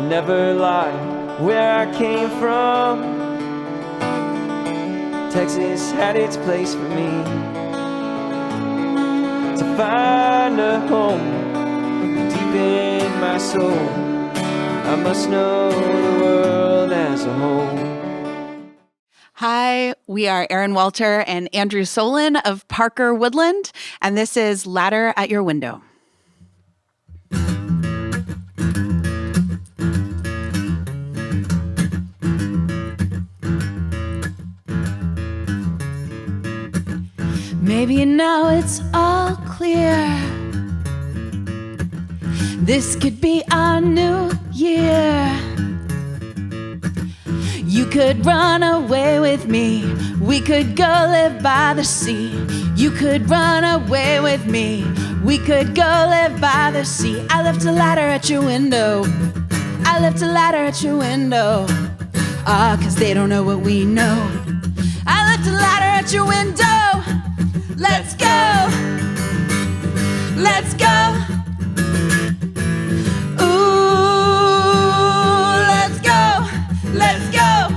never lied where I came from. Texas had its place for me to find a home deep in my soul. I must know the world as a whole. Hi, we are Erin Walter and Andrew Solon of Parker Woodland, and this is Ladder at Your Window. Maybe now it's all clear. This could be our new year. You could run away with me. We could go live by the sea. You could run away with me. We could go live by the sea. I left a ladder at your window. I left a ladder at your window. 'Cause they don't know what we know. I left a ladder at your window. Let's go. Let's go. Let's go!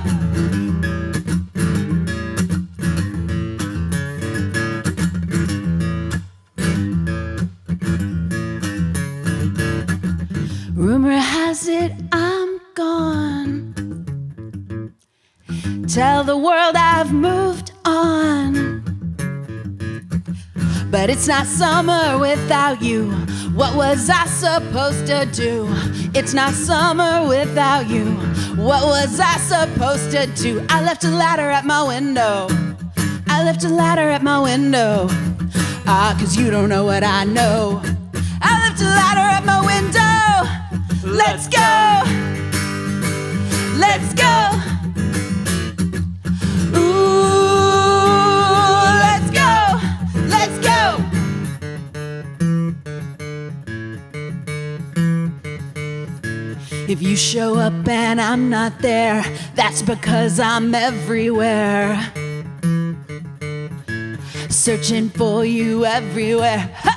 Rumor has it I'm gone. Tell the world I've moved on. But it's not summer without you. What was I supposed to do? It's not summer without you. What was I supposed to do? I left a ladder at my window. I left a ladder at my window. 'Cause you don't know what I know. I left a ladder at my window. Let's go. Let's go. Ooh, let's go. Let's go. If you show up and I'm not there, that's because I'm everywhere. Searching for you everywhere. Ha!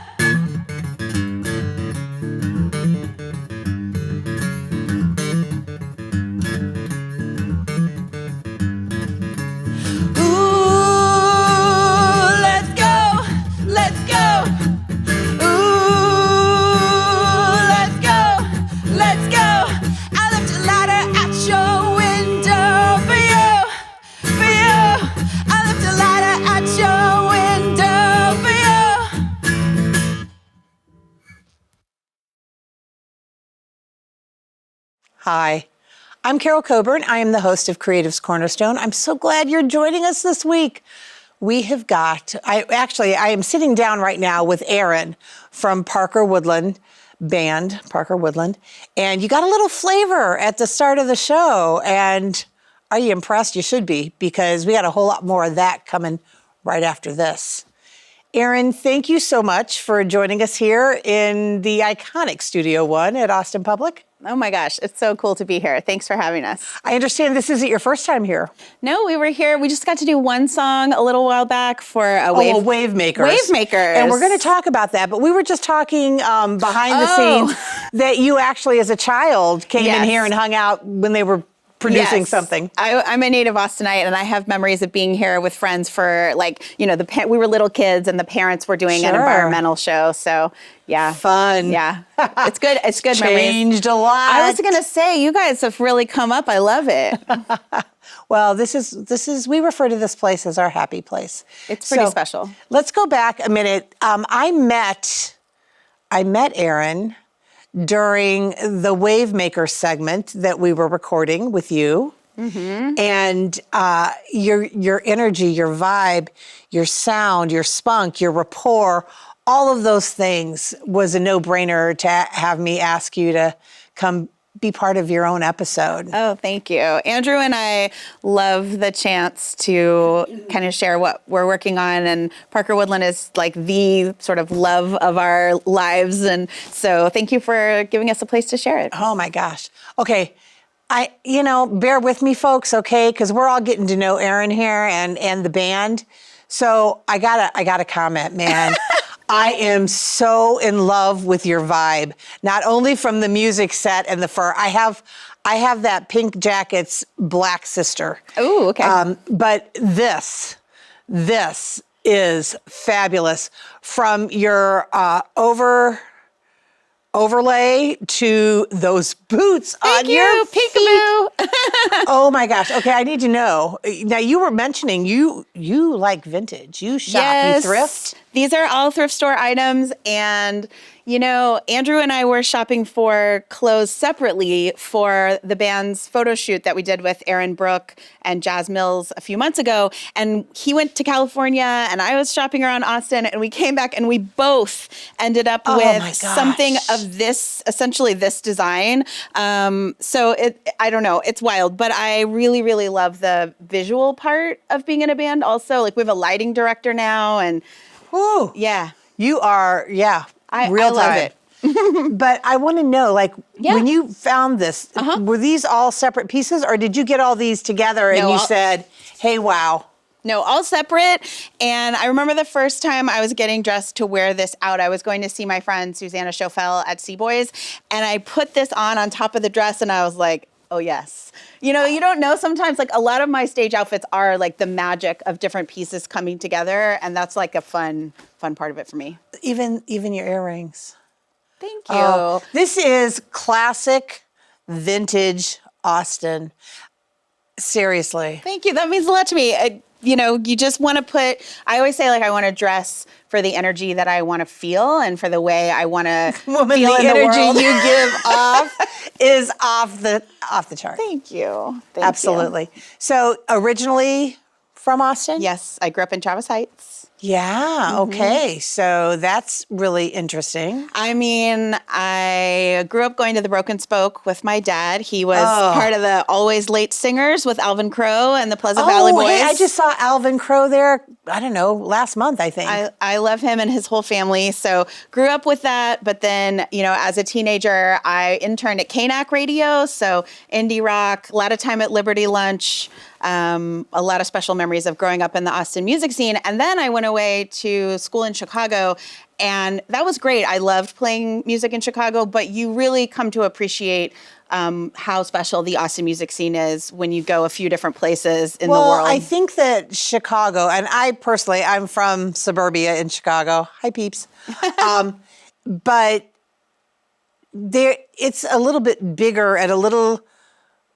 Hi, I'm Carol Coburn. I am the host of Creative's Cornerstone. I'm so glad you're joining us this week. We have got, I am sitting down right now with Erin from Parker Woodland band, Parker Woodland, and you got a little flavor at the start of the show. And are you impressed? You should be, because we got a whole lot more of that coming right after this. Erin, thank you so much for joining us here in the iconic Studio One at Austin Public. Oh my gosh, it's so cool to be here. Thanks for having us. I understand this isn't your first time here. No, we were here. We just got to do one song a little while back for a Wave Makers. Wave Makers. And we're going to talk about that, but we were just talking behind the scenes that you actually as a child came in here and hung out when they were producing something. I'm a native Austinite, and I have memories of being here with friends for, like, you know, we were little kids and the parents were doing an environmental show. So yeah. Fun. Yeah. It's good. It's good memories. Changed a lot. I was going to say, you guys have really come up. I love it. Well, this is, we refer to this place as our happy place. It's pretty special. Let's go back a minute. I met Erin during the Wave Maker segment that we were recording with you. Mm-hmm. And your energy, your vibe, your sound, your spunk, your rapport, all of those things was a no-brainer to have me ask you to come be part of your own episode. Oh, thank you. Andrew and I love the chance to kind of share what we're working on, and Parker Woodland is like the sort of love of our lives, and so thank you for giving us a place to share it. Oh my gosh. Okay. Bear with me, folks, okay? Because we're all getting to know Erin here and the band. So I gotta comment, man. I am so in love with your vibe, not only from the music set and the fur. I have that Pink Jacket's black sister. Oh, okay. But this is fabulous. From your overlay to those boots Thank on you, your feet. peekaboo. Oh my gosh. Okay, I need to know. Now you were mentioning you like vintage. You shop, you thrift. These are all thrift store items. And, Andrew and I were shopping for clothes separately for the band's photo shoot that we did with Aaron Brook and Jazz Mills a few months ago. And he went to California and I was shopping around Austin, and we came back and we both ended up Oh my with gosh. something of this, essentially this design. So I don't know, it's wild, but I really, really love the visual part of being in a band also. Like we have a lighting director now, and Whew. yeah. You are, real I love time. it. But I want to know, Yeah. when you found this, were these all separate pieces, or did you get all these together and No, you said, hey, wow? No, all separate. And I remember the first time I was getting dressed to wear this out, I was going to see my friend Susanna Schofel at Seaboys, and I put this on top of the dress, and I was like, oh, yes. You don't know sometimes, like a lot of my stage outfits are like the magic of different pieces coming together, and that's like a fun part of it for me. Even your earrings. Thank you. Oh, this is classic vintage Austin. Seriously. Thank you. That means a lot to me. You just want to I always say, like, I want to dress for the energy that I want to feel and for the way I want to feel Woman, the in the energy world. you give off is off the chart. Thank you. Thank Absolutely. So originally from Austin? You. Yes, I grew up in Travis Heights. Yeah, okay. So that's really interesting. I mean, I grew up going to the Broken Spoke with my dad. He was part of the Always Late Singers with Alvin Crow and the Pleasant Valley Boys. Hey, I just saw Alvin Crow there, I don't know, last month, I think. I love him and his whole family. So grew up with that. But then, as a teenager, I interned at KNAC Radio. So indie rock, a lot of time at Liberty Lunch, a lot of special memories of growing up in the Austin music scene. And then I went away to school in Chicago, and that was great. I loved playing music in Chicago, but you really come to appreciate how special the Austin music scene is when you go a few different places in the world. Well, I think that Chicago, and I'm from suburbia in Chicago. Hi, peeps. But it's a little bit bigger and a little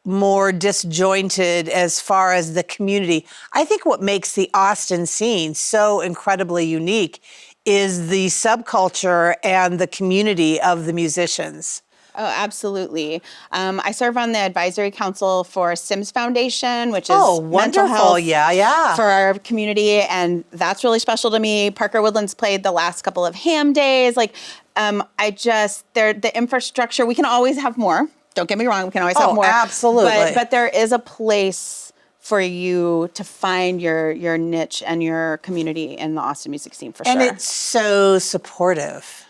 more disjointed as far as the community. I think what makes the Austin scene so incredibly unique is the subculture and the community of the musicians. Oh, absolutely. I serve on the advisory council for Sims Foundation, which is Oh, mental wonderful. health Yeah. for our community, and that's really special to me. Parker Woodland's played the last couple of Ham Days. The infrastructure, we can always have more. Don't get me wrong, we can always have more. Absolutely. But there is a place for you to find your niche and your community in the Austin music scene, for sure. And it's so supportive.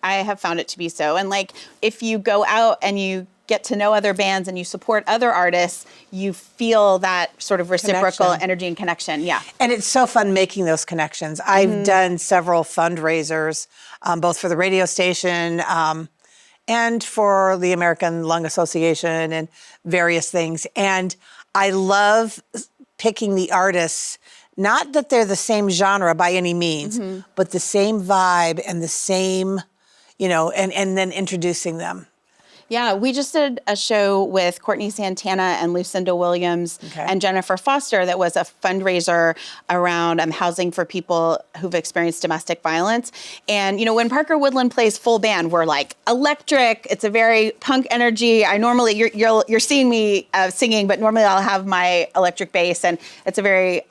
I have found it to be so. And if you go out and you get to know other bands and you support other artists, you feel that sort of reciprocal energy and connection. Yeah. And it's so fun making those connections. I've done several fundraisers, both for the radio station and for the American Lung Association and various things. And I love picking the artists, not that they're the same genre by any means, but the same vibe and the same, and then introducing them. Yeah, we just did a show with Courtney Santana and Lucinda Williams and Jennifer Foster that was a fundraiser around housing for people who've experienced domestic violence. And, when Parker Woodland plays full band, we're like electric. It's a very punk energy. I normally, you're seeing me singing, but normally I'll have my electric bass, and it's a very,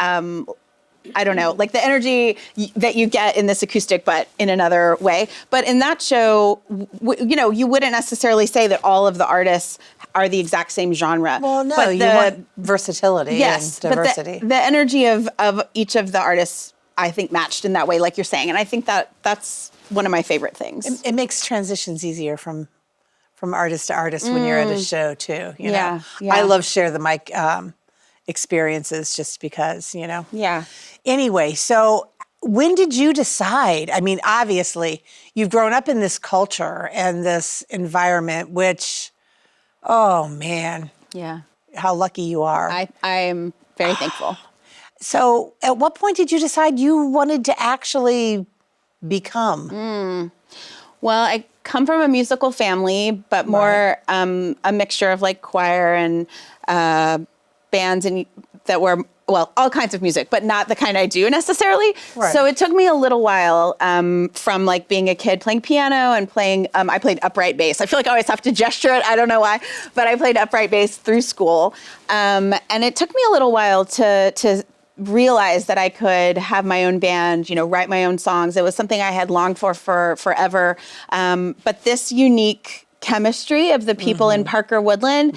I don't know, like the energy that you get in this acoustic, but in another way. But in that show, you wouldn't necessarily say that all of the artists are the exact same genre. Well, no, but you want versatility and diversity. But the energy of each of the artists, I think, matched in that way, like you're saying. And I think that's one of my favorite things. It makes transitions easier from artist to artist when you're at a show, too. Yeah. I love share the mic experiences just because, Yeah. Anyway, so when did you decide? I mean, obviously, you've grown up in this culture and this environment, which, oh man, Yeah. how lucky you are. I'm very thankful. So at what point did you decide you wanted to actually become? Well, I come from a musical family, but more a mixture of like choir and bands and that were, well, all kinds of music, but not the kind I do necessarily. Right. So it took me a little while from like being a kid playing piano and playing, I played upright bass. I feel like I always have to gesture it. I don't know why, but I played upright bass through school. And it took me a little while to realize that I could have my own band, write my own songs. It was something I had longed for forever. But this unique chemistry of the people in Parker Woodland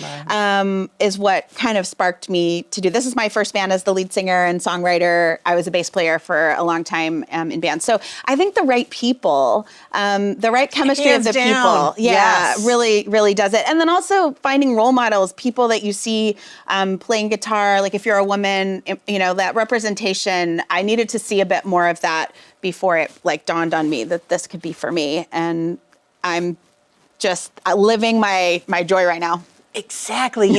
is what kind of sparked me to do. This is my first band as the lead singer and songwriter. I was a bass player for a long time in bands. So I think the right people, the right chemistry Hands of the down. people, Yes. really, really does it. And then also finding role models, people that you see playing guitar, like if you're a woman, that representation, I needed to see a bit more of that before it like dawned on me that this could be for me. And I'm just living my joy right now. Exactly,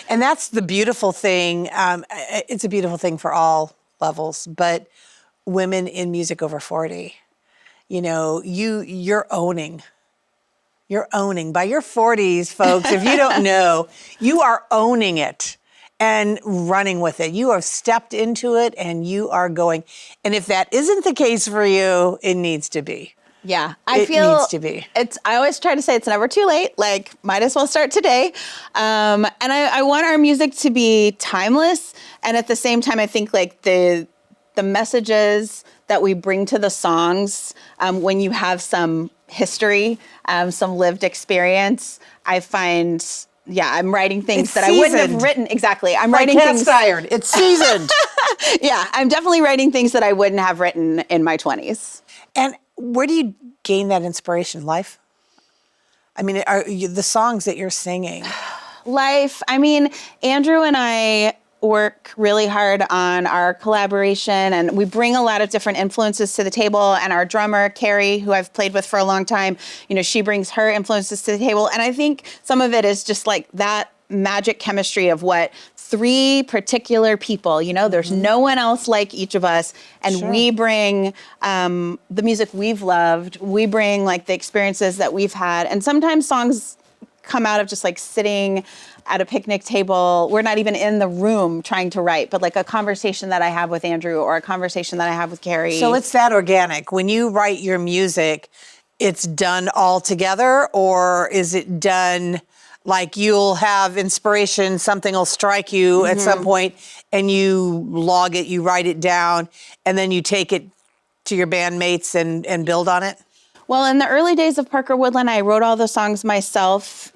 and that's the beautiful thing. It's a beautiful thing for all levels, but women in music over 40, you're owning. You're owning. By your 40s, folks, if you don't know, you are owning it and running with it. You have stepped into it and you are going. And if that isn't the case for you, it needs to be. Yeah, It needs to be. I always try to say it's never too late. Like, might as well start today. And I want our music to be timeless. And at the same time, I think like the messages that we bring to the songs, when you have some history, some lived experience, I find, I'm writing things It's that I wouldn't have seasoned. written. Exactly. I'm Like writing cast things. iron. It's seasoned. Yeah, I'm definitely writing things that I wouldn't have written in my 20s. And where do you gain that inspiration? Life? I mean, the songs that you're singing? Life. I mean, Andrew and I work really hard on our collaboration, and we bring a lot of different influences to the table. And our drummer, Carrie, who I've played with for a long time, she brings her influences to the table. And I think some of it is just like that magic chemistry of what three particular people, there's no one else like each of us. And Sure. we bring the music we've loved. We bring like the experiences that we've had. And sometimes songs come out of just like sitting at a picnic table. We're not even in the room trying to write, but like a conversation that I have with Andrew or a conversation that I have with Carrie. So it's that organic. When you write your music, it's done all together, or is it done like you'll have inspiration, something will strike you at some point and you log it, you write it down, and then you take it to your bandmates and build on it? Well, in the early days of Parker Woodland, I wrote all the songs myself,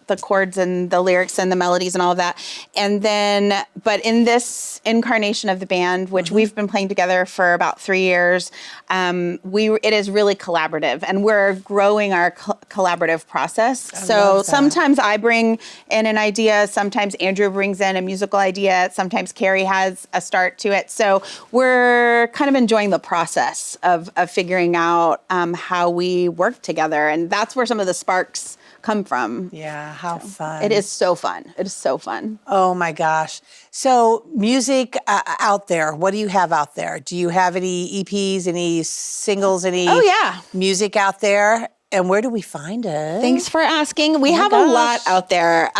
the chords and the lyrics and the melodies and all of that. And then, but in this incarnation of the band, which we've been playing together for about 3 years, it is really collaborative, and we're growing our collaborative process. So love that. sometimes I bring in an idea, sometimes Andrew brings in a musical idea, sometimes Carrie has a start to it. So we're kind of enjoying the process of figuring out how we work together. And that's where some of the sparks come from. Yeah, how fun. It is so fun. It is so fun. Oh my gosh. So music out there, what do you have out there? Do you have any EPs, any singles, any Oh, yeah. music out there? And where do we find it? Thanks for asking. We have a gosh. lot out there.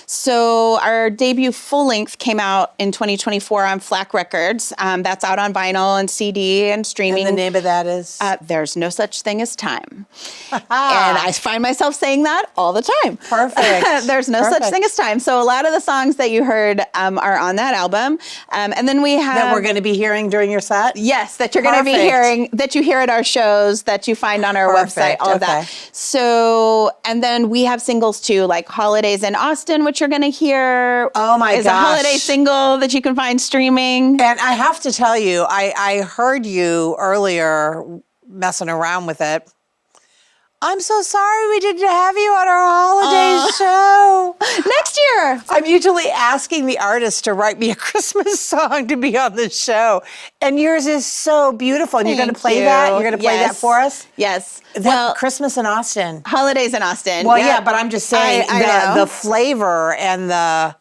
So our debut full length came out in 2024 on Flack Records. That's out on vinyl and CD and streaming. And the name of that is? There's No Such Thing as Time. And I find myself saying that all the time. Perfect. There's no such thing as time. So a lot of the songs that you heard are on that album. And then we have... That we're going to be hearing during your set? Yes, that you're going to be Perfect. hearing, that you hear at our shows, that you find on our website, Perfect. all of that. Okay. So, and then we have singles too, like Holidays in Austin, which you're going to hear. Oh my is gosh. a holiday single that you can find streaming. And I have to tell you, I heard you earlier messing around with it. I'm so sorry we didn't have you on our holiday show. Next year. I'm usually asking the artist to write me a Christmas song to be on the show. And yours is so beautiful. And you're going to play that? You're going to play that for us? Yes. Christmas in Austin. Holidays in Austin. Well, yeah, but I'm just saying I know. the flavor and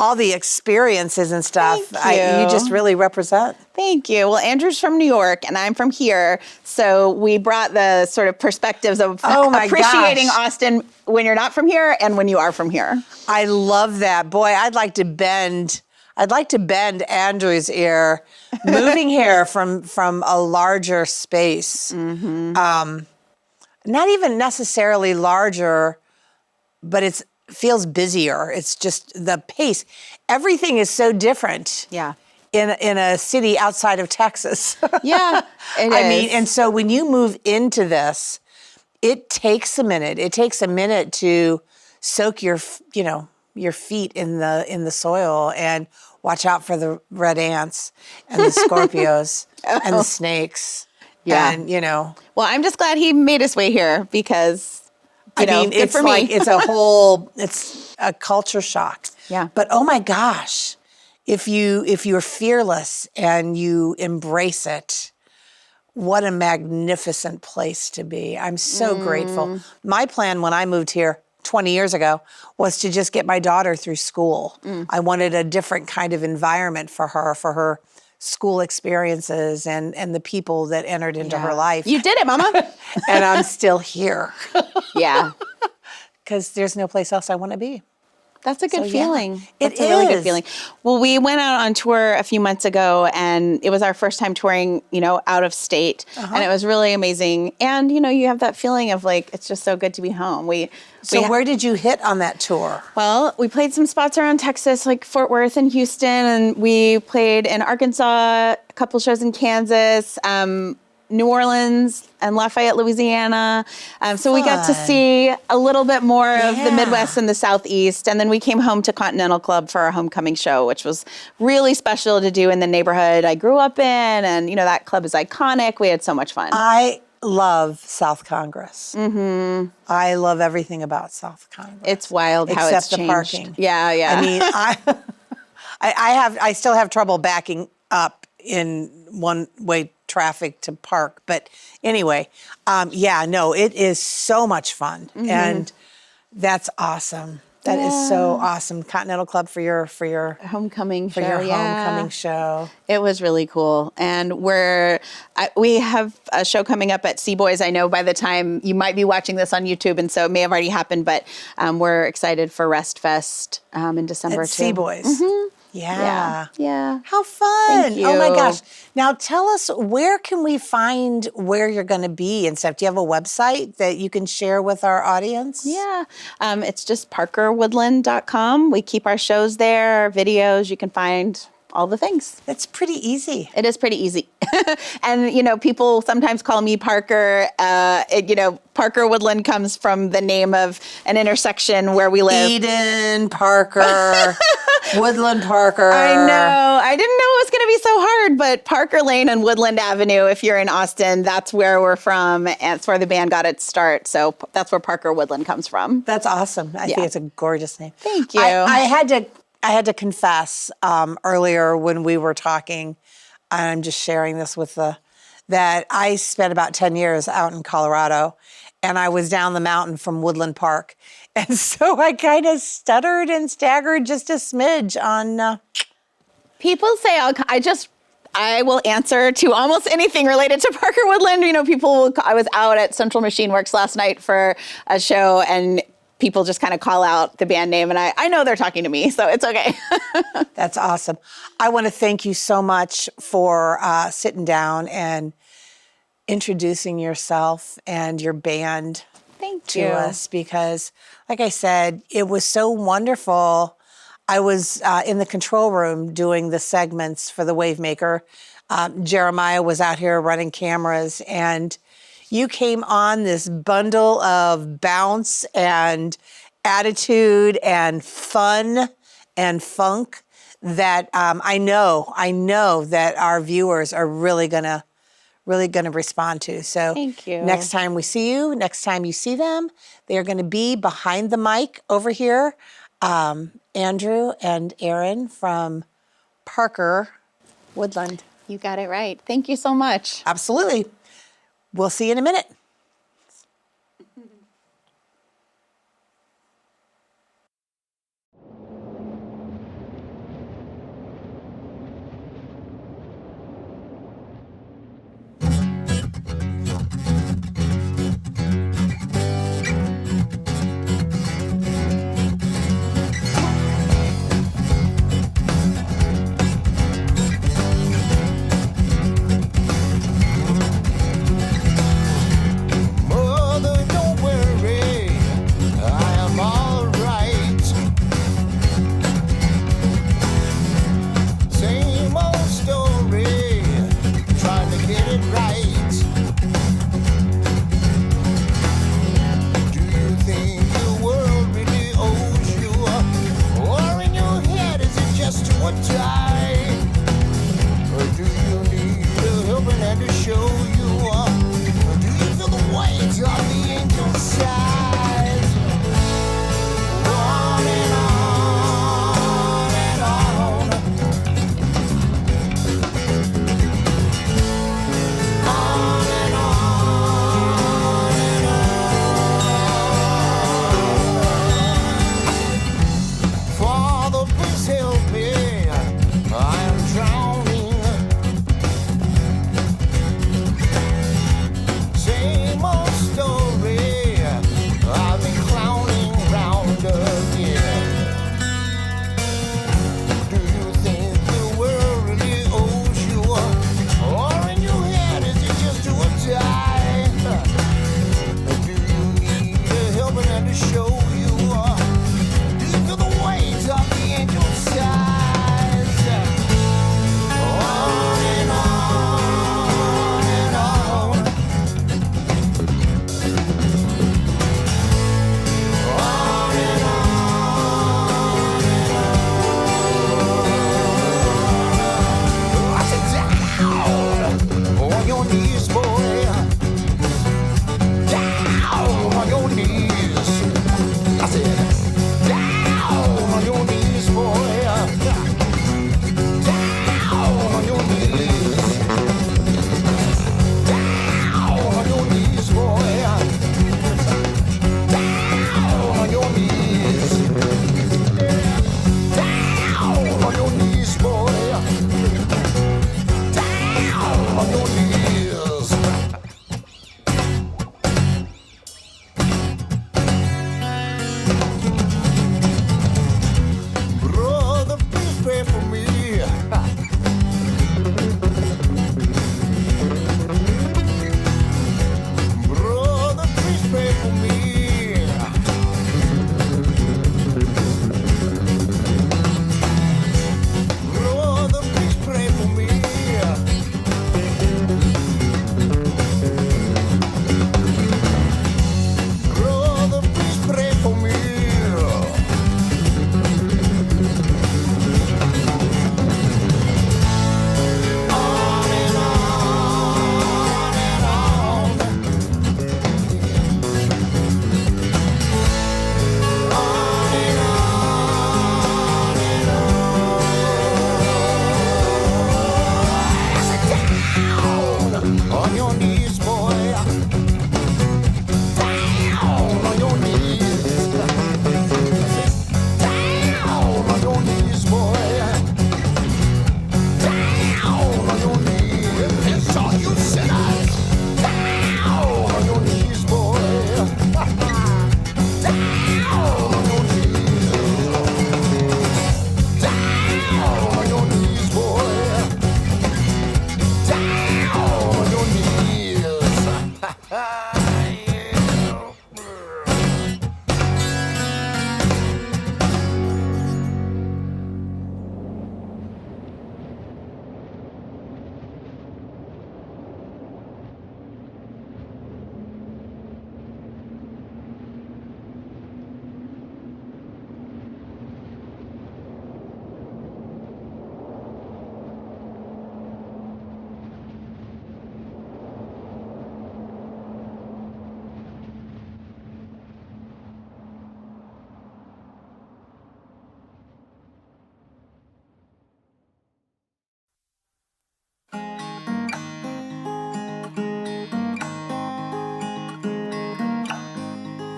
all the experiences and stuff, Thank you. you just really represent. Thank you. Well, Andrew's from New York and I'm from here. So we brought the sort of perspectives of appreciating Austin when you're not from here and when you are from here. I love that. Boy, I'd like to bend Andrew's ear, moving here from a larger space. Mm-hmm. Not even necessarily larger, but it feels busier. It's just the pace. Everything is so different. Yeah. In a city outside of Texas. Yeah, it is. I mean, and so when you move into this, it takes a minute. It takes a minute to soak your feet in the soil and watch out for the red ants and the Scorpios and the snakes. Yeah. And, Well, I'm just glad he made his way here because, good it's for me. it's a culture shock. Yeah. But oh my gosh, if you're fearless and you embrace it, what a magnificent place to be. I'm so grateful. My plan when I moved here 20 years ago was to just get my daughter through school. I wanted a different kind of environment for her school experiences and the people that entered into her life. You did it, Mama. And I'm still here. Yeah. Because there's no place else I want to be. That's a good feeling. It's a really good feeling. Well, we went out on tour a few months ago and it was our first time touring, out of state. And it was really amazing. And, you have that feeling of like, it's just so good to be home. Where did you hit on that tour? Well, we played some spots around Texas, like Fort Worth and Houston. And we played in Arkansas, a couple shows in Kansas, New Orleans and Lafayette, Louisiana. So we got to see a little bit more of the Midwest and the Southeast. And then we came home to Continental Club for our homecoming show, which was really special to do in the neighborhood I grew up in. And, that club is iconic. We had so much fun. I love South Congress. Mm-hmm. I love everything about South Congress. It's wild how it's changed. Except the parking. Yeah, yeah. I mean, I still have trouble backing up in one-way traffic to park. But anyway, it is so much fun. Mm-hmm. And that's awesome. That is so awesome. Continental Club for your homecoming show. Homecoming show. It was really cool. And we have a show coming up at Sea Boys. I know by the time you might be watching this on YouTube, and so it may have already happened, but we're excited for Rest Fest in December at too. Sea Boys. Mm-hmm. Yeah. How fun. Thank you. Oh my gosh. Now tell us, where can we find where you're going to be and stuff? Do you have a website that you can share with our audience? Yeah. It's just parkerwoodland.com. We keep our shows there, our videos. You can find all the things. That's pretty easy. It is pretty easy. And, people sometimes call me Parker. Parker Woodland comes from the name of an intersection where we live. Eden Parker, Woodland Parker. I know. I didn't know it was going to be so hard, but Parker Lane and Woodland Avenue, if you're in Austin, that's where we're from. And it's where the band got its start. So that's where Parker Woodland comes from. That's awesome. I think it's a gorgeous name. Thank you. I had to confess earlier when we were talking, and I'm just sharing this that I spent about 10 years out in Colorado, and I was down the mountain from Woodland Park. And so I kind of stuttered and staggered just a smidge on... People say I will answer to almost anything related to Parker Woodland. I was out at Central Machine Works last night for a show, and people just kind of call out the band name, and I know they're talking to me, so it's okay. That's awesome. I want to thank you so much for sitting down and introducing yourself and your band to us, because, like I said, it was so wonderful. I was in the control room doing the segments for the Wavemaker. Jeremiah was out here running cameras, and you came on this bundle of bounce and attitude and fun and funk that I know that our viewers are really gonna really going to respond to. So Thank you. next time we see you, next time you see them, they are going to be behind the mic over here. Andrew and Aaron from Parker Woodland. You got it right. Thank you so much. Absolutely. We'll see you in a minute.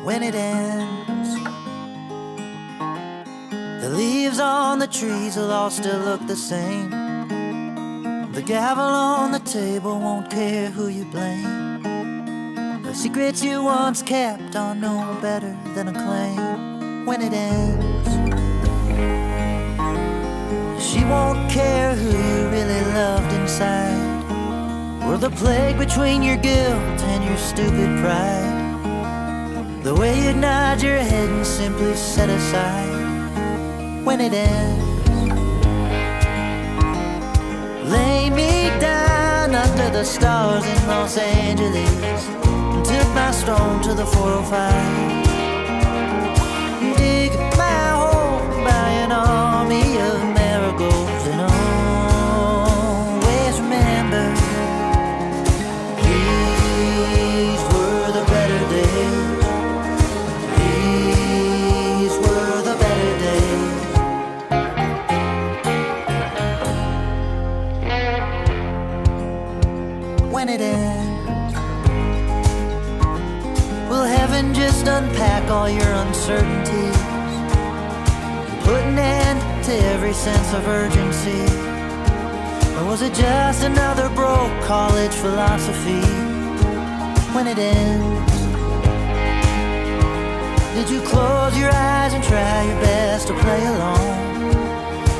when it ends. The leaves on the trees will all still look the same. The gavel on the table won't care who you blame. The secrets you once kept are no better than a claim when it ends. She won't care who you really loved inside, or the plague between your guilt and your stupid pride. The way you'd nod your head and simply set aside when it ends. Lay me down under the stars in Los Angeles and took my stone to the 405. Dig my hole by an army of marigolds and always remember these were the better days. These were the better days. When it ends, will heaven just unpack all your uncertainties, put an end to every sense of urgency? Or was it just another broke college philosophy? When it ends, did you close your eyes and try your best to play along?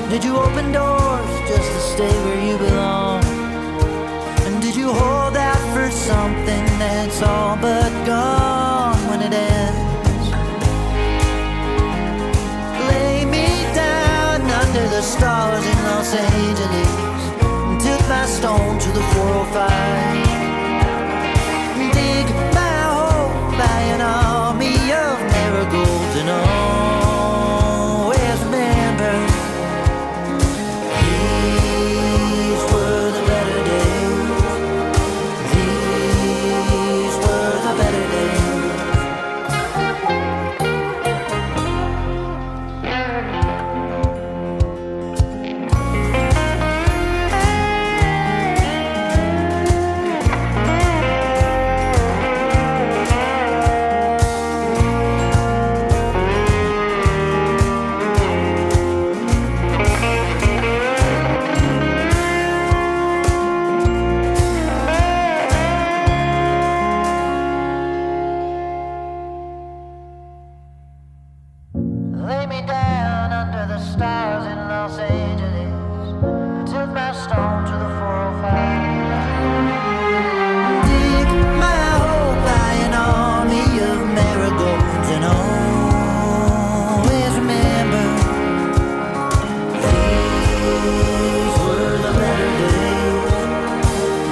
Did you open doors just to stay where you belong? And did you hold out for something that's all but gone when it ends? Lay me down under the stars in Los Angeles and took my stone to the 405. Dig my hole by an army of marigolds and always remember these were the better days. These were the better days. Lay me down under the stars in Los Angeles. I took my stone to the 405. Dig my hole by an army of marigolds and always remember these were the better days.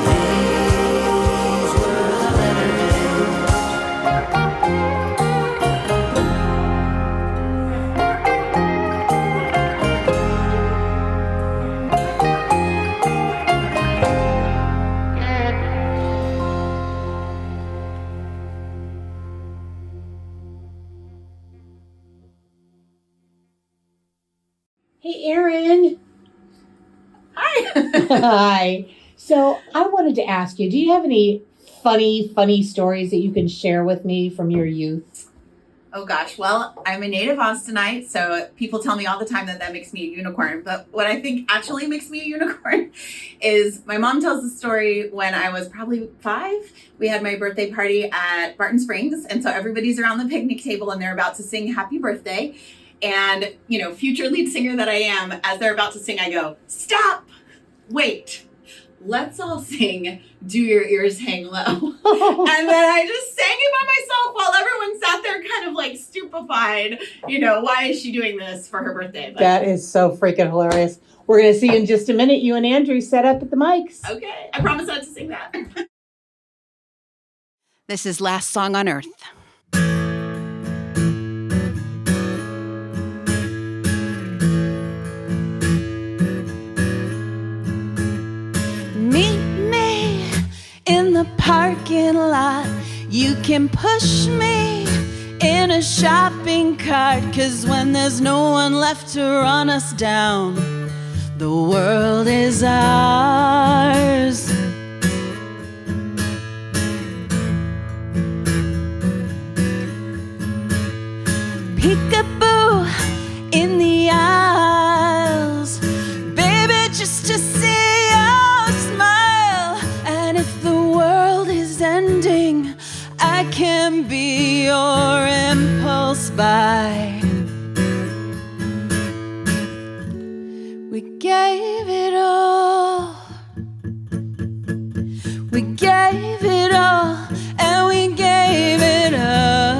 These were the better days. Hey, Erin. Hi. So I wanted to ask you, do you have any funny stories that you can share with me from your youth? Oh gosh, well, I'm a native Austinite, so people tell me all the time that makes me a unicorn. But what I think actually makes me a unicorn is my mom tells the story when I was probably 5. We had my birthday party at Barton Springs, and so everybody's around the picnic table and they're about to sing happy birthday. And, you know, future lead singer that I am, as they're about to sing, I go, stop, wait, let's all sing Do Your Ears Hang Low. And then I just sang it by myself while everyone sat there kind of like stupefied. You know, why is she doing this for her birthday? But, That is so freaking hilarious. We're going to see in just a minute. You and Andrew set up at the mics. okay, I promise not to sing that. This is Last Song on Earth. Meet me in the parking lot. You can push me in a shopping cart, 'cause when there's no one left to run us down, the world is ours. peekaboo in the aisles, baby, just to see your smile. And if the world is ending, I can be your impulse buy. We gave it all. We gave it all, and we gave it up.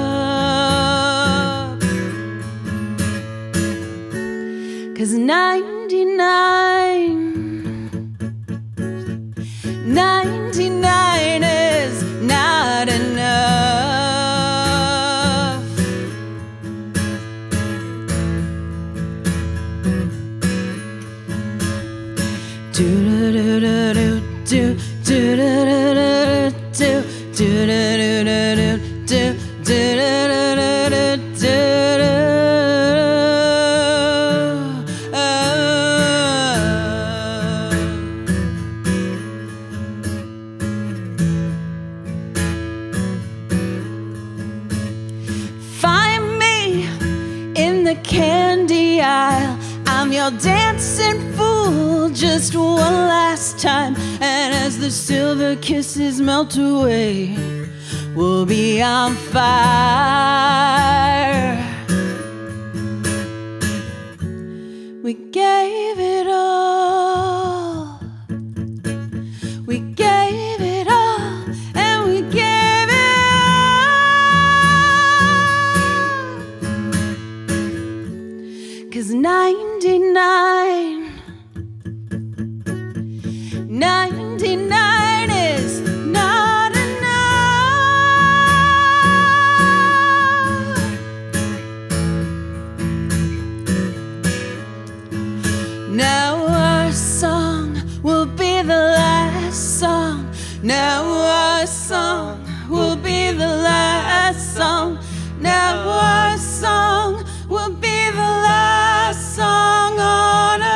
'Cause 99 is not enough. Do-do-do-do-do, do-do-do-do-do, do-do-do-do-do, do-do-do-do-do. Find me in the candy aisle. I'm your dancing fool just one last time. And as the silver kisses melt away, we'll be on fire. We gave it all. We gave it all, and we gave it all. 'Cause 99 is not enough. Now our song will be the last song. Now our song will be the last song. Now our song will be the last song on earth.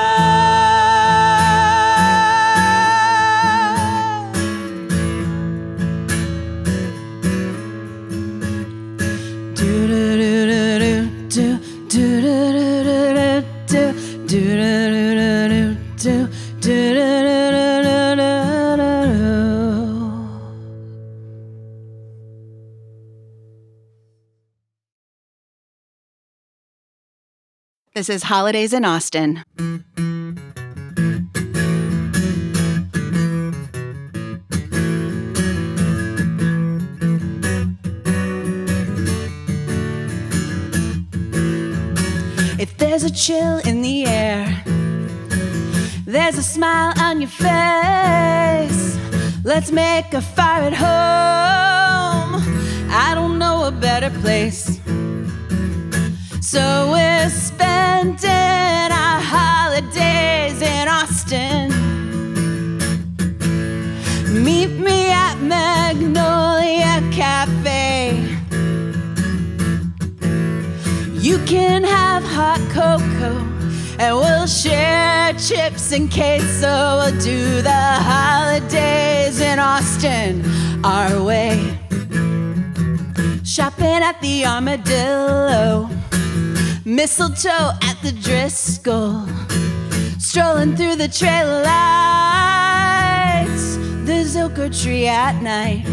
Do-do-do-do-do, do-do-do-do-do, do-do-do-do-do, do-do-do-do-do. This is Holidays in Austin. If there's a chill in the air, there's a smile on your face. Let's make a fire at home. I don't know a better place. So we're spending our holidays in Austin. Meet me at Magnolia Cafe. You can have hot cocoa, and we'll share chips and queso. We'll do the holidays in Austin our way. Shopping at the Armadillo, mistletoe at the Driscoll, strolling through the trail lights, the Zilker tree at night.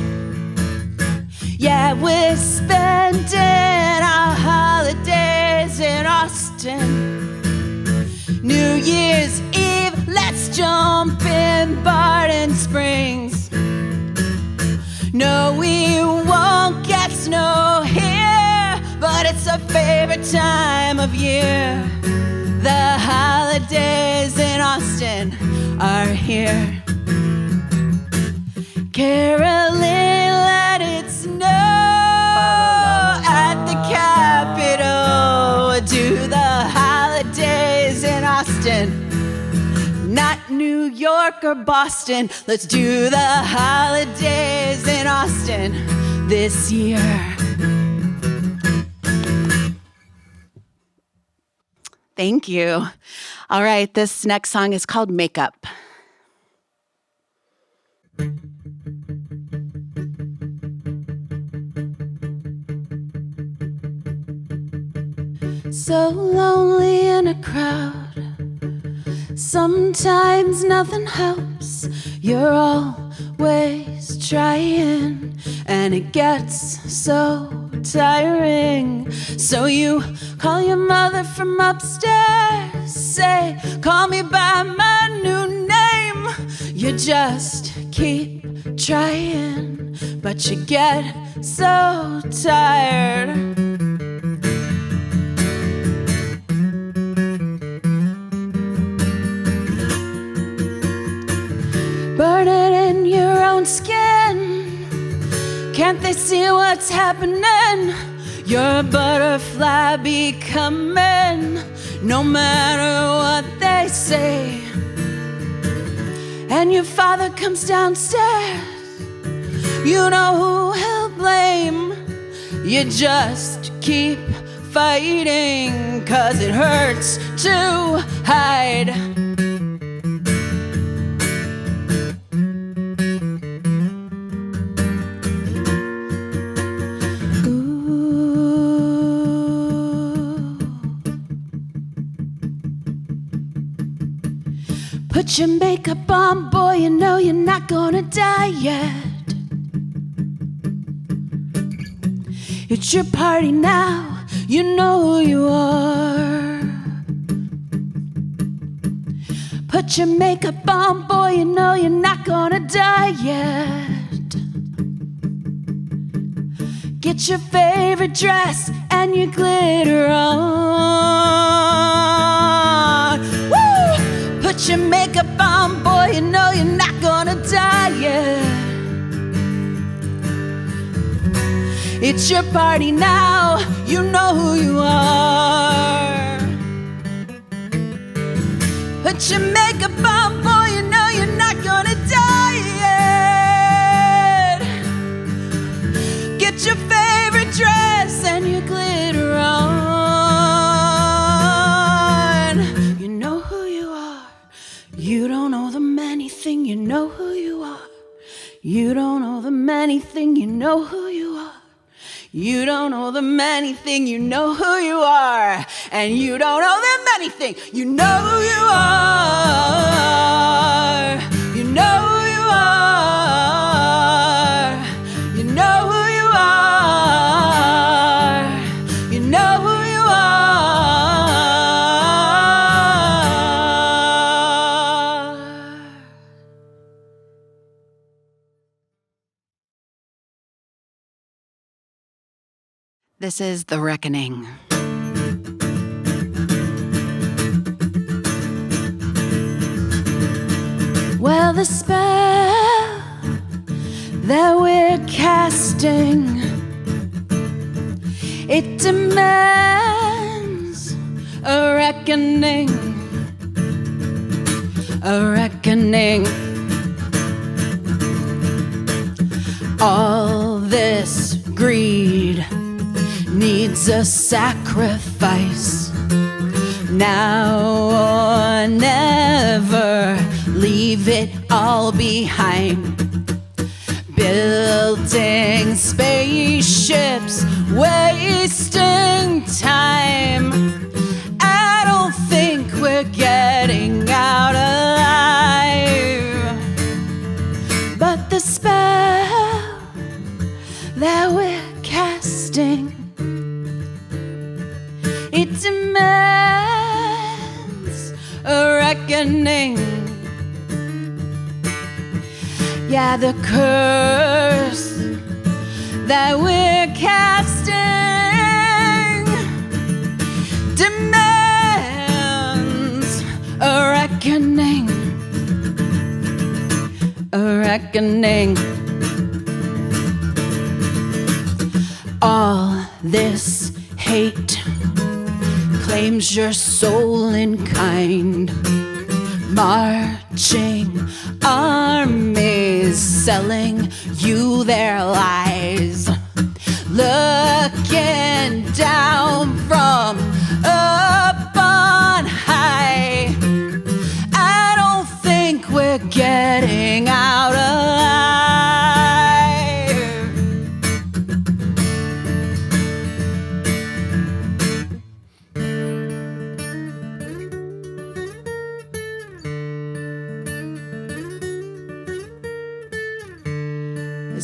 Yeah, we're spending our holidays in Austin. New Year's Eve, let's jump in Barton Springs. No, we won't get snow here, but it's our favorite time of year. The holidays in Austin are here. Caroline, let it snow at the Capitol. Do the holidays in Austin, not New York or Boston. Let's do the holidays in Austin this year. Thank you. All right, this next song is called Makeup. So lonely in a crowd. Sometimes nothing helps. You're always trying, and it gets so tiring. So you call your mother from upstairs, say, call me by my new name. You just keep trying, but you get so tired. Burn it in your own skin. Can't they see what's happening? You're a butterfly becoming, no matter what they say. And your father comes downstairs, you know who he'll blame. You just keep fighting, 'cause it hurts to hide. Put your makeup on, boy, you know you're not gonna die yet. It's your party now, you know who you are. Put your makeup on, boy, you know you're not gonna die yet. Get your favorite dress and your glitter on. Woo! Put your makeup on, boy, you know you're not gonna die yet. It's your party now, you know who you are. Put your makeup on, boy, you know you're not gonna die yet. Get your favorite dress and your glitter on. You know who you are. You don't owe them anything, you know who you are. You don't owe them anything, you know who you are. You don't owe them anything, you know who you are. And you don't owe them anything, you know who you are. You know who you are. You know who you are. You know who you are. This is The Reckoning. Well, the spell that we're casting, it demands a reckoning. A reckoning. All this greed needs a sacrifice. Now or never, leave it all behind. Building spaceships, wasting time. I don't think we're getting out alive. But the spell that we're casting, it demands a reckoning. Yeah, the curse that we're casting demands a reckoning. A reckoning. All this hate claims your soul in kind. Marching armies selling you their lies. Looking down from up on high. I don't think we're getting out alive.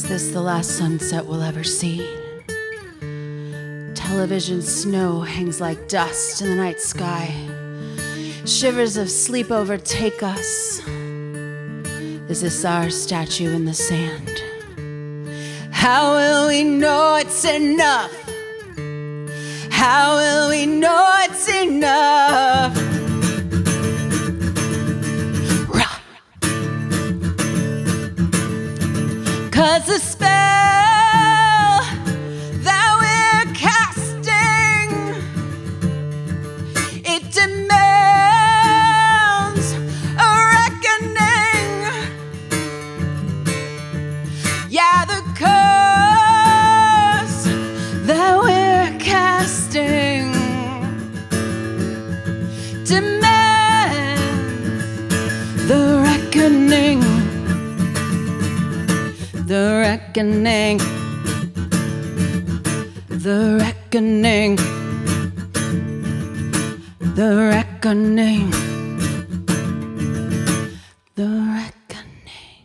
this the last sunset we'll ever see? Television snow hangs like dust in the night sky. Shivers of sleep overtake us. Is this our statue in the sand? How will we know it's enough? How will we know it's enough? Rah. 'Cause the spell that we're casting, it demands a reckoning. Yeah, the curse that we're casting demands the reckoning. The reckoning. The reckoning. The reckoning. The reckoning.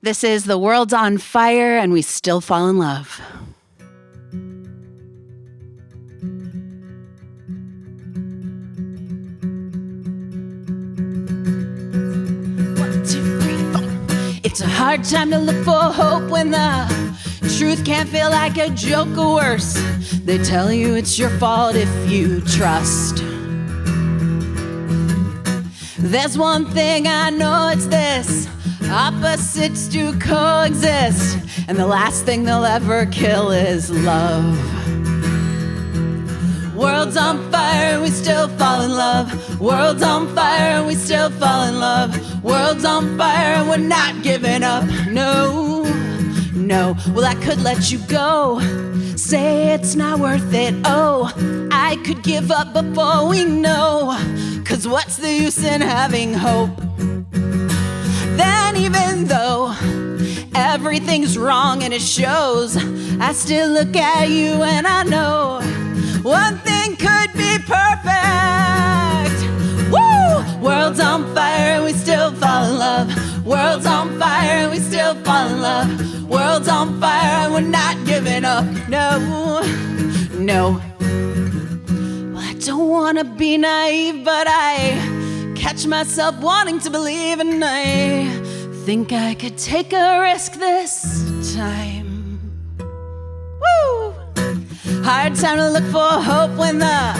This is The World's on Fire and We Still Fall in Love. 1, 2, 3, 4. It's a hard time to look for hope when the truth can't feel like a joke or worse. They tell you it's your fault if you trust. There's one thing I know, it's this: opposites do coexist, and the last thing they'll ever kill is love. World's on fire and we still fall in love. World's on fire and we still fall in love. World's on fire and we're not giving up. No, no. Well, I could let you go, say it's not worth it. Oh, I could give up before we know. 'Cause what's the use in having hope? Then even though everything's wrong and it shows, I still look at you and I know one thing could be perfect. Woo! World's on fire and we still fall in love. World's on fire and we still fall in love. World's on fire and we're not giving up. No, no. Well, I don't want to be naive, but I catch myself wanting to believe, and I think I could take a risk this time. Woo! Hard time to look for hope when the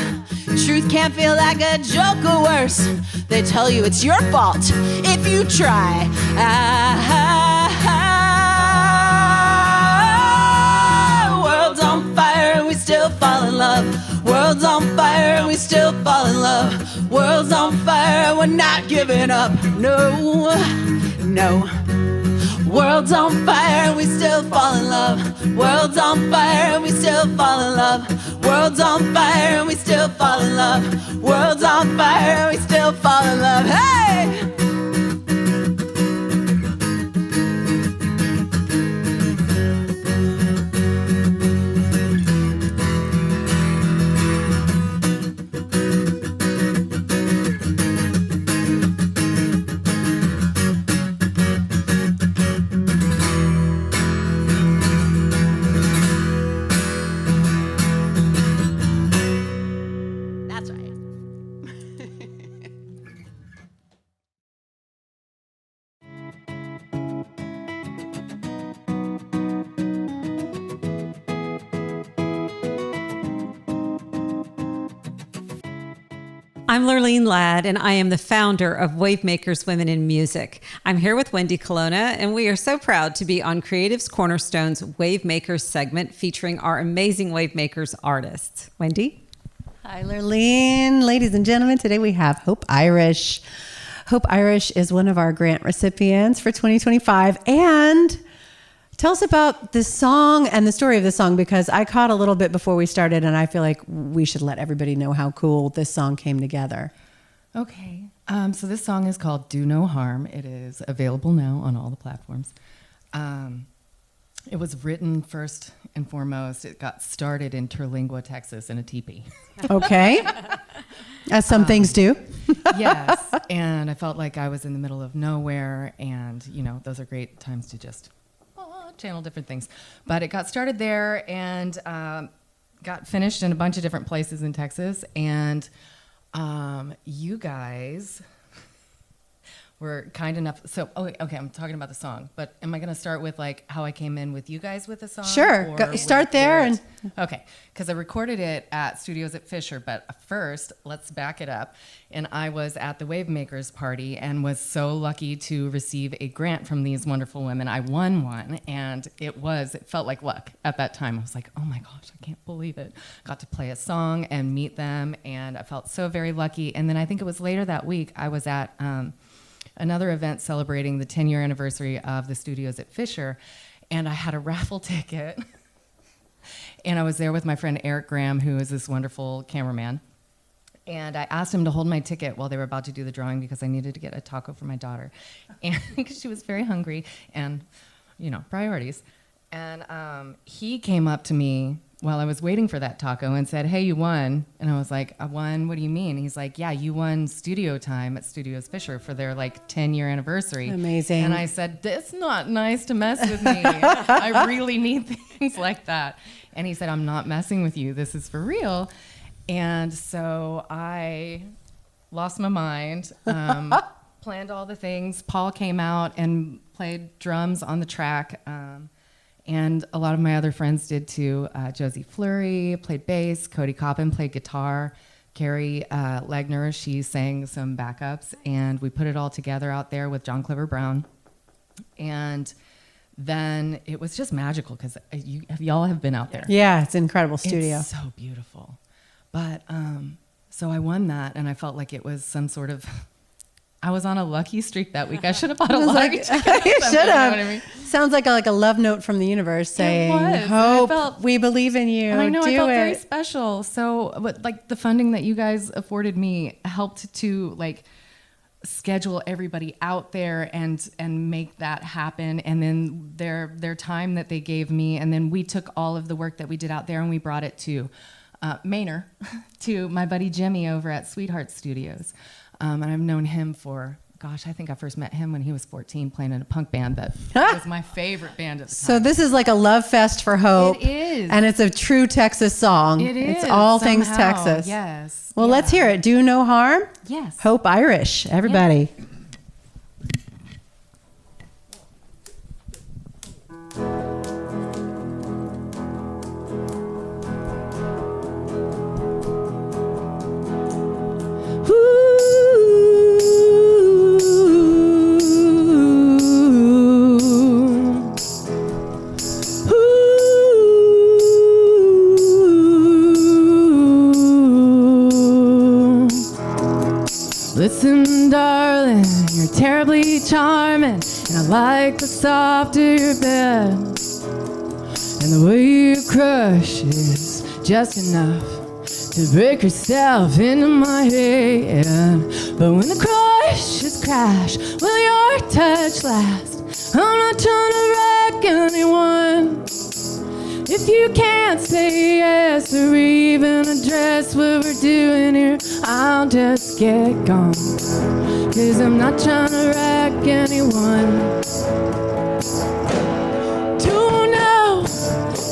truth can't feel like a joke or worse. They tell you it's your fault if you try. World's on fire and we still fall in love. World's on fire and we still fall in love. World's on fire and we're not giving up. No, no. World's on fire and we still fall in love. World's on fire and we still fall in love. World's on fire and we still fall in love. World's on fire and we still fall in love. Hey! That's right. I'm Lurleen Ladd, and I am the founder of Wavemakers Women in Music. I'm here with Wendy Colonna, and we are so proud to be on Creative's Cornerstone's Wavemakers segment featuring our amazing Wavemakers artists. Wendy? Hi, Lurleen. Ladies and gentlemen, today we have Hope Irish. Hope Irish is one of our grant recipients for 2025, and tell us about this song and the story of the song, because I caught a little bit before we started, and I feel like we should let everybody know how cool this song came together. Okay. So this song is called Do No Harm. It is available now on all the platforms. It was written first and foremost, it got started in Terlingua, Texas in a teepee. Okay. As some things do. Yes, and I felt like I was in the middle of nowhere, and those are great times to just channel different things. But it got started there, and got finished in a bunch of different places in Texas, and you guys were kind enough. So, okay, I'm talking about the song, but am I going to start with like how I came in with you guys with the song? Sure, start there. Okay, because I recorded it at Studios at Fisher, but first, let's back it up. And I was at the Wave Makers party and was so lucky to receive a grant from these wonderful women. I won one, and it felt like luck at that time. I was like, oh my gosh, I can't believe it. Got to play a song and meet them, and I felt so very lucky. And then I think it was later that week, I was at another event celebrating the 10-year anniversary of the Studios at Fisher, and I had a raffle ticket. And I was there with my friend Eric Graham, who is this wonderful cameraman. And I asked him to hold my ticket while they were about to do the drawing because I needed to get a taco for my daughter. And because she was very hungry and, priorities. And he came up to me while I was waiting for that taco and said, hey, you won. And I was like, I won? What do you mean? He's like, yeah, you won studio time at Studios Fisher for their 10-year anniversary. Amazing. And I said, it's not nice to mess with me. I really need things like that. And he said, I'm not messing with you. This is for real. And so I lost my mind, planned all the things. Paul came out and played drums on the track. And a lot of my other friends did too. Josie Fleury played bass. Cody Coppin played guitar. Carrie Legner, she sang some backups. And we put it all together out there with John Cliver Brown. And then it was just magical because y'all have been out there. Yeah, it's an incredible studio. It's so beautiful. But so I won that, and I felt like it was some sort of... I was on a lucky streak that week. I should have bought a lottery ticket. You should have. You know what I mean? Sounds like a love note from the universe saying, was. hope, we believe in you. I know, Do I felt it. very special. So, but the funding that you guys afforded me helped to schedule everybody out there and make that happen. And then their time that they gave me, and then we took all of the work that we did out there and we brought it to Maynard, to my buddy Jimmy over at Sweetheart Studios. And I've known him for, I think I first met him when he was 14 playing in a punk band that was my favorite band at the time. So this is like a love fest for hope. It is. And it's a true Texas song. It is. It's all somehow. things Texas. Yes. Well, let's hear it. Do no harm. Yes. Hope Irish. Everybody. Yeah. Listen, darling, you're terribly charming, and I like the softer your bed. And the way you crush is just enough to break yourself into my head. But when the crushes crash, will your touch last? I'm not trying to wreck anyone. If you can't say yes or even address what we're doing here, I'll just get gone. 'Cause I'm not trying to wreck anyone. Don't know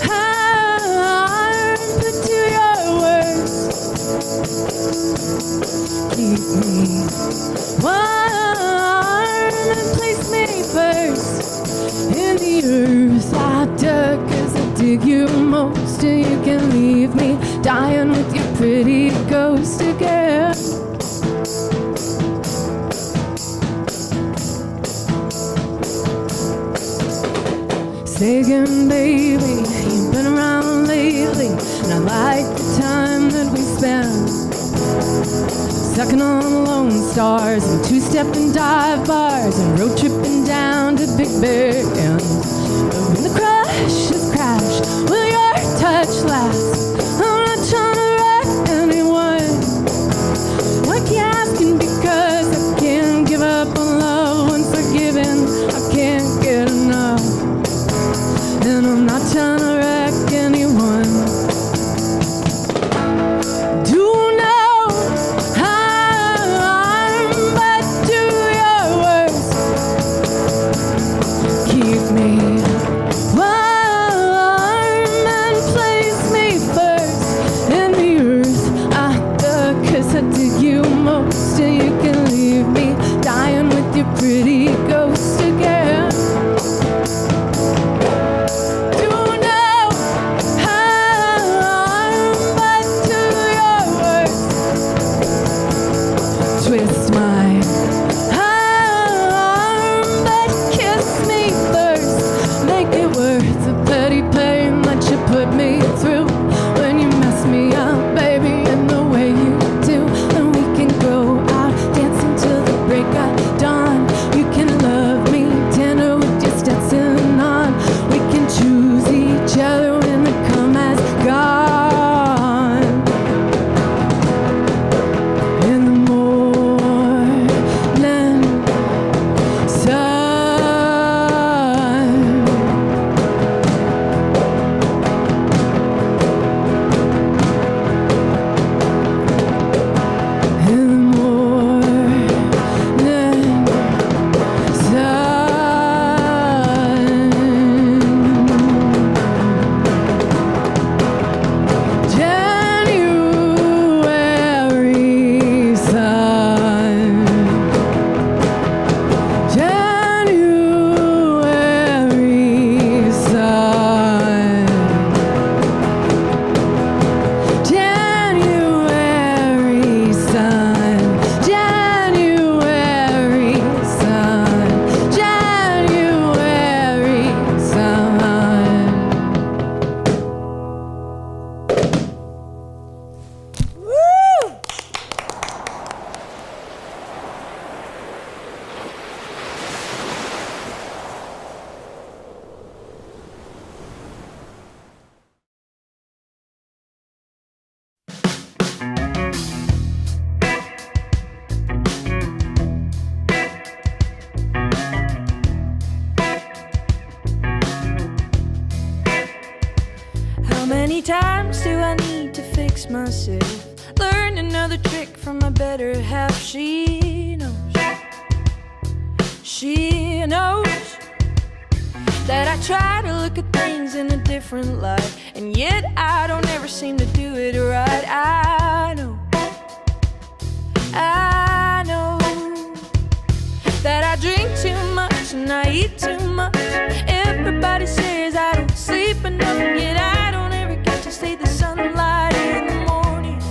how I'm put to your words. Keep me warm and place me first in the earth. I dug 'cause I dig you most, and you can leave me dying with your pretty ghost again. Say again, baby, you've been around lately, and I like the time that we spend sucking on lone stars and two-stepping dive bars and road tripping down to Big Bear. But when the crushes crash, will your touch last? I'm not trying to wreck anyone. I keep asking because I can't give up on love once forgiven. I can't get enough. And I'm not trying to wreck anyone. Do know how many times do I need to fix myself? Learn another trick from my better half. She knows that I try to look at things in a different light, and yet I don't ever seem to do it right. I know that I drink too much and I eat too much. Everybody says I don't sleep enough, and yet I don't ever get to see the sunlight in the morning.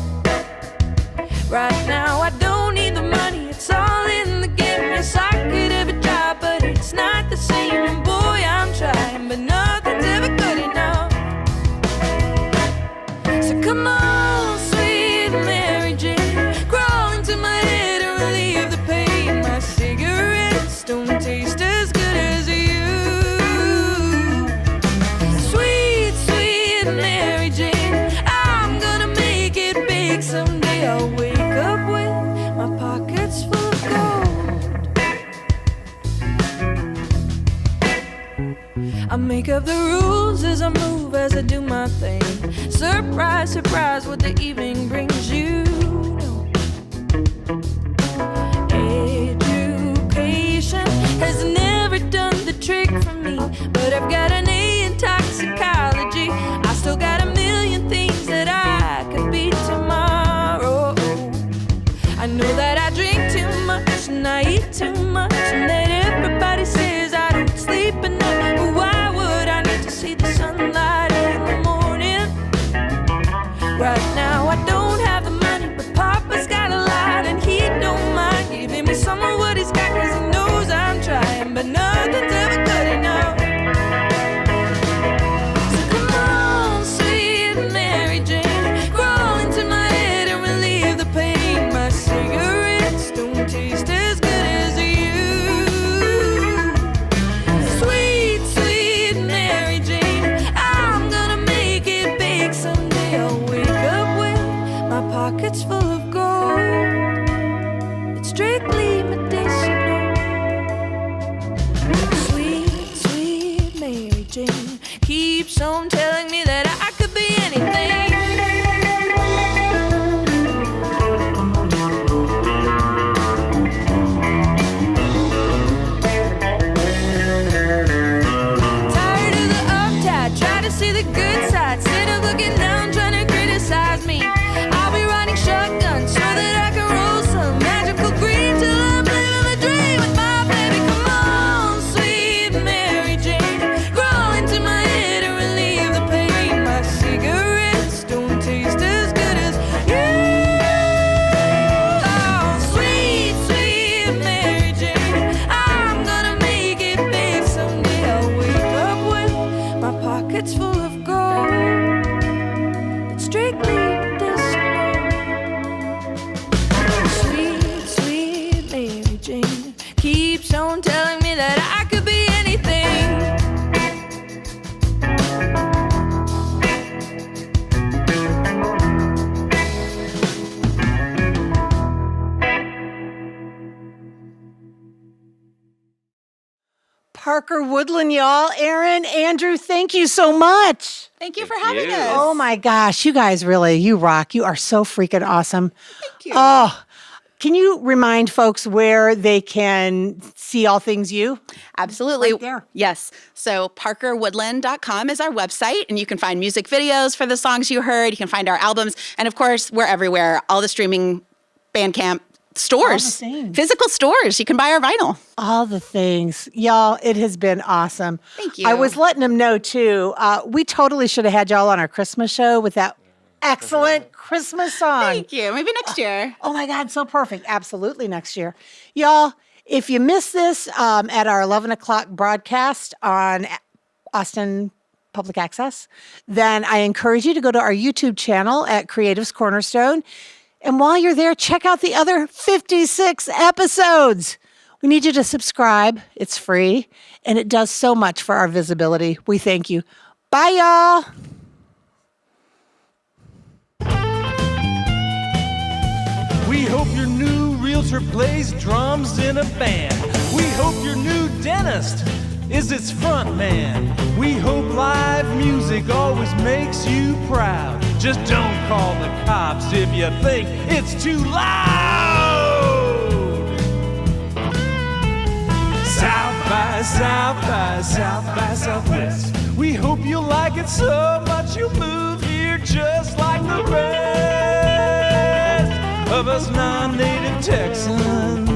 Right now I don't need the money, it's all in the game. Yes, I could have a job, but it's not the same. And boy, I'm trying, but nothing's ever good enough. So come on, sweet Mary Jane, crawl into my head and relieve the pain. My cigarettes don't taste as good as you. Sweet, sweet Mary Jane, I'm gonna make it big someday. I'll wake up with my pockets full of gold. I make up the rules as I move, as I do my thing. Surprise, surprise, what the evening brings, you know. Education has never done the trick for me, but I've got an A in toxicology. I still got a million things that I could be tomorrow. I know that I drink too much and I eat too much, and that everybody says I don't sleep enough. But why would I need to see the sunlight in the morning? Right now I don't have the money, but Papa's got a lot, and he don't mind giving me some of what he's got, 'cause he knows I'm trying, but nothing's ever good enough. So come on, sweet Mary Jane, crawl into my head and relieve the pain. My cigarettes don't taste as good as you. Sweet, sweet Mary Jane, I'm gonna make it big someday. I'll wake up with my pockets full of gold. It's strictly medicinal. Sweet, sweet Mary Jane keeps on telling me that I could be anything. Tired of the uptight, try to see the good side, instead of looking down, trying to criticize me. I'll be riding shotgun so that I can roll some magical green till I'm living the dream with my baby. Come on, sweet Mary Jane, crawl into my head and relieve the pain. My cigarettes don't taste as good as you. Oh, sweet, sweet Mary Jane, I'm gonna make it big someday. I'll wake up with my pockets full of gold. It's strictly medicinal. Sweet, sweet Mary Jane keeps on telling me that I could be anything. Parker Woodland, y'all. Aaron, Andrew, thank you so much. Thank you for having us. Oh my gosh, you guys really, you rock. You are so freaking awesome. Thank you. Oh, can you remind folks where they can see all things you? Absolutely. Right there. Yes. So parkerwoodland.com is our website, and you can find music videos for the songs you heard. You can find our albums. And of course, we're everywhere. All the streaming, Bandcamp stores, things. physical stores. You can buy our vinyl. All the things. Y'all, it has been awesome. Thank you. I was letting them know, too. We totally should have had y'all on our Christmas show with that excellent Christmas song. Thank you. Maybe next year. Oh, my God, so perfect. Absolutely next year. Y'all, if you missed this at our 11 o'clock broadcast on Austin Public Access, then I encourage you to go to our YouTube channel at Creatives Cornerstone. And while you're there, check out the other 56 episodes. We need you to subscribe. It's free, and it does so much for our visibility. We thank you. Bye, y'all. We hope your new realtor plays drums in a band. We hope your new dentist is its front man. We hope live music always makes you proud. Just don't call the cops if you think it's too loud. South by South by South by Southwest. We hope you'll like it so much you'll move here just like the rest of us non-native Texans.